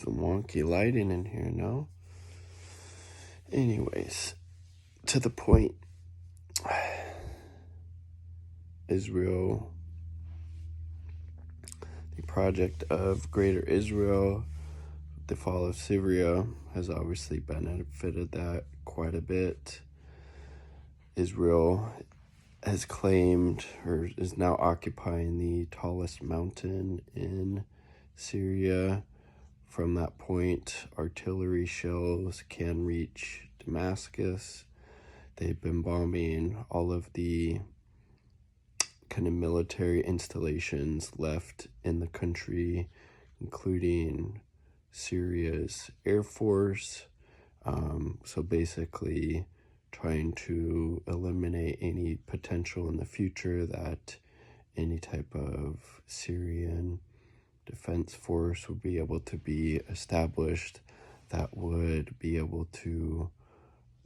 some wonky lighting in here, no? Anyways, to the point. Israel, the project of Greater Israel, the fall of Syria has obviously benefited that quite a bit. Israel has claimed, or is now occupying, the tallest mountain in Syria. From that point, artillery shells can reach Damascus. They've been bombing all of the kind of military installations left in the country, including Syria's Air Force. So basically trying to eliminate any potential in the future that any type of Syrian defense force would be able to be established that would be able to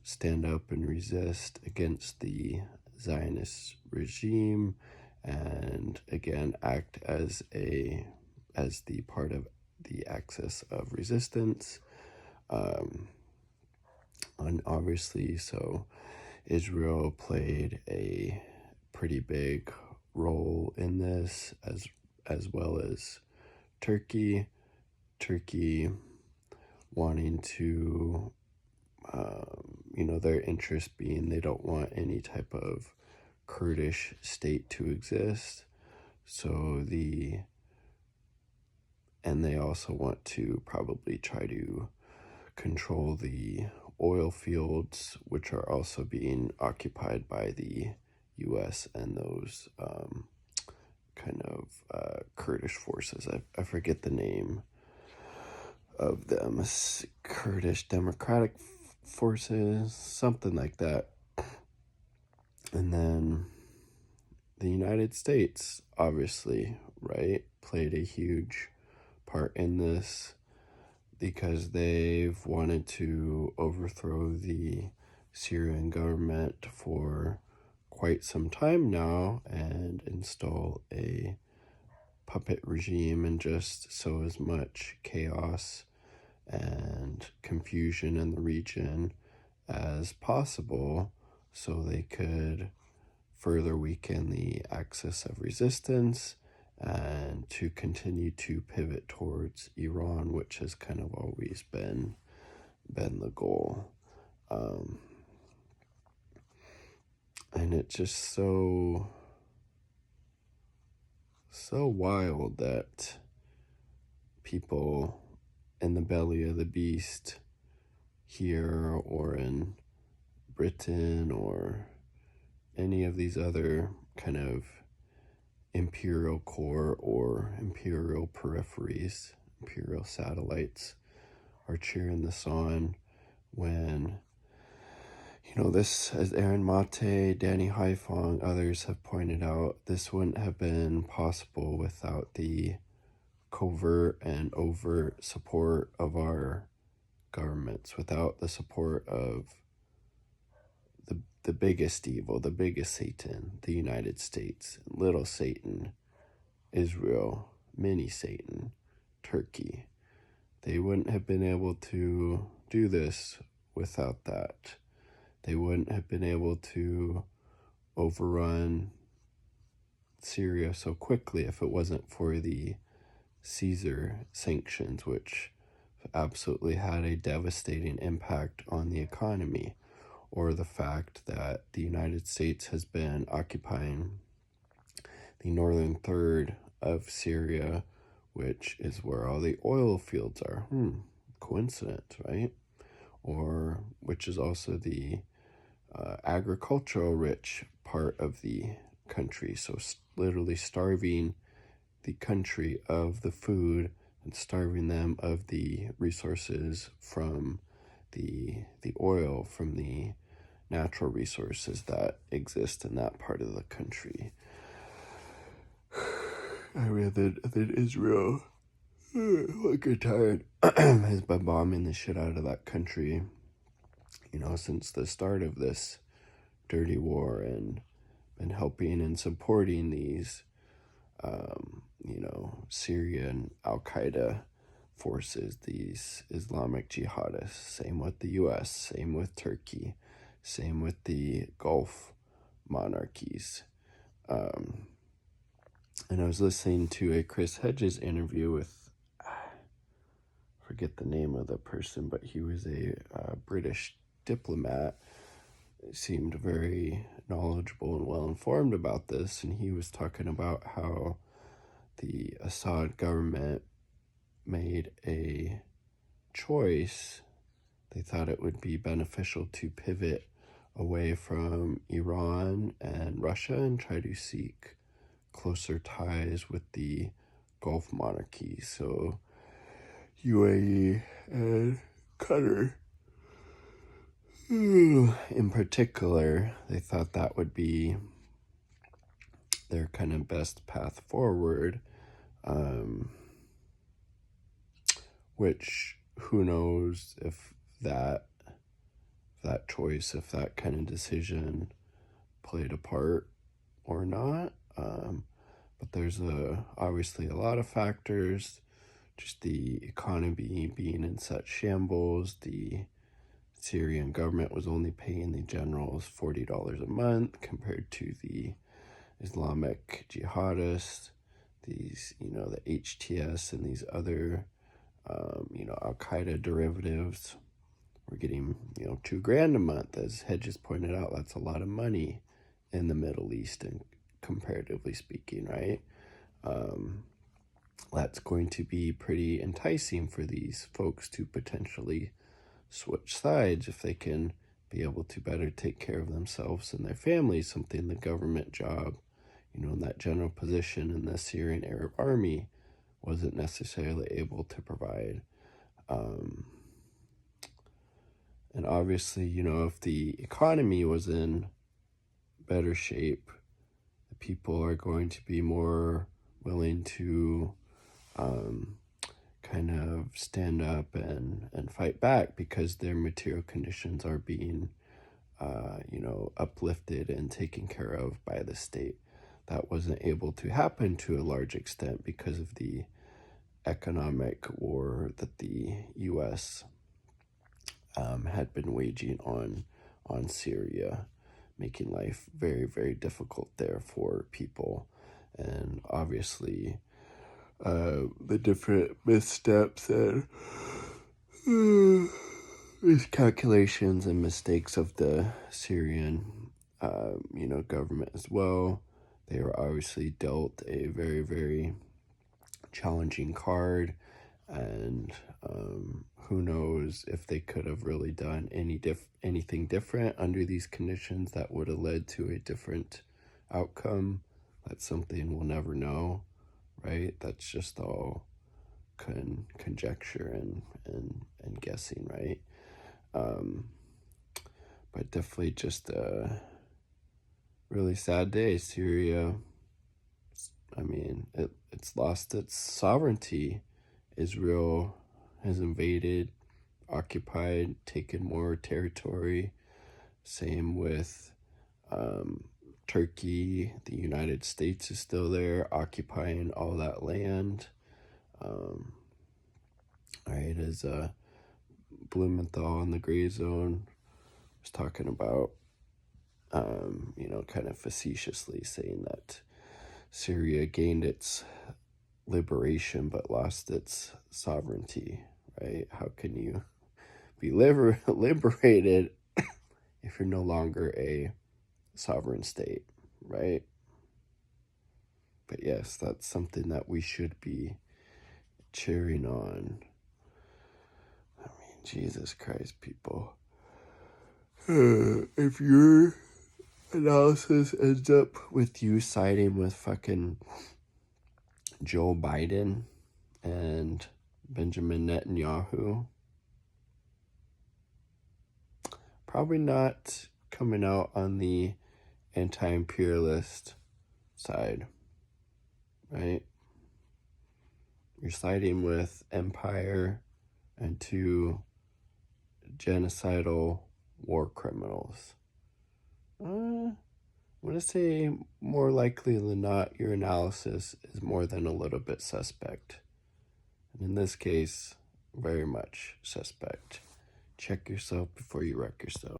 stand up and resist against the Zionist regime, and again act as the part of the axis of resistance. And obviously, so Israel played a pretty big role in this, as well as Turkey wanting to, their interest being they don't want any type of Kurdish state to exist. And they also want to probably try to control the oil fields, which are also being occupied by the U.S. and those Kurdish forces. I forget the name of them. Kurdish Democratic Forces, something like that. And then the United States, obviously, right, played a huge part in this because they've wanted to overthrow the Syrian government for quite some time now and install a puppet regime and just sow as much chaos and confusion in the region as possible so they could further weaken the axis of resistance and to continue to pivot towards Iran, which has kind of always been the goal. And it's just so wild that people in the belly of the beast here or in Britain or any of these other kind of imperial core or imperial peripheries, imperial satellites, are cheering this on when, this, as Aaron Mate, Danny Haifong, others have pointed out, this wouldn't have been possible without the covert and overt support of our governments, without the support of the biggest evil, the biggest Satan, the United States, little Satan, Israel, mini Satan, Turkey. They wouldn't have been able to do this without that. They wouldn't have been able to overrun Syria so quickly if it wasn't for the Caesar sanctions, which absolutely had a devastating impact on the economy, or the fact that the United States has been occupying the northern third of Syria, which is where all the oil fields are. Coincidence, right? Or which is also the agricultural rich part of the country. So literally starving the country of the food and starving them of the resources from the oil, from the natural resources that exist in that part of the country. I read that Israel, like a tired, has been bombing the shit out of that country, since the start of this dirty war, and been helping and supporting these, Syrian Al-Qaeda forces, these Islamic jihadists. Same with the US, same with Turkey, same with the Gulf monarchies. And I was listening to a Chris Hedges interview with, I forget the name of the person, but he was a British diplomat. Seemed very knowledgeable and well informed about this, and he was talking about how the Assad government made a choice. They thought it would be beneficial to pivot away from Iran and Russia and try to seek closer ties with the Gulf monarchies, so UAE and Qatar. In particular, they thought that would be their kind of best path forward, which who knows if that choice, if that kind of decision played a part or not. But there's obviously a lot of factors, just the economy being in such shambles. The Syrian government was only paying the generals $40 a month compared to the Islamic jihadists, these, the HTS and these other, Al-Qaeda derivatives. We're getting, $2,000 a month. As Hedges pointed out, that's a lot of money in the Middle East, and comparatively speaking, right? That's going to be pretty enticing for these folks to potentially switch sides if they can be able to better take care of themselves and their families, something the government job, in that general position in the Syrian Arab Army wasn't necessarily able to provide. And obviously, if the economy was in better shape, the people are going to be more willing to kind of stand up and fight back because their material conditions are being, uplifted and taken care of by the state. That wasn't able to happen to a large extent because of the economic war that the U.S. Had been waging on Syria, making life very, very difficult there for people. And obviously, the different missteps and miscalculations and mistakes of the Syrian, government as well. They were obviously dealt a very, very challenging card, and who knows if they could have really done anything different under these conditions that would have led to a different outcome. That's something we'll never know, right? That's just all conjecture and guessing, right? But definitely just a really sad day. Syria, it's lost its sovereignty. Israel has invaded, occupied, taken more territory. Same with Turkey. The United States is still there, occupying all that land. Right, as Blumenthal in the Gray Zone was talking about, kind of facetiously saying that Syria gained its liberation but lost its sovereignty, right? How can you be liberated if you're no longer a sovereign state, right? But yes, that's something that we should be cheering on. Jesus Christ, people. If your analysis ends up with you siding with fucking Joe Biden and Benjamin Netanyahu, probably not coming out on the anti-imperialist side, right? You're siding with empire and two genocidal war criminals. I'm going to say more likely than not, your analysis is more than a little bit suspect. And in this case, very much suspect. Check yourself before you wreck yourself.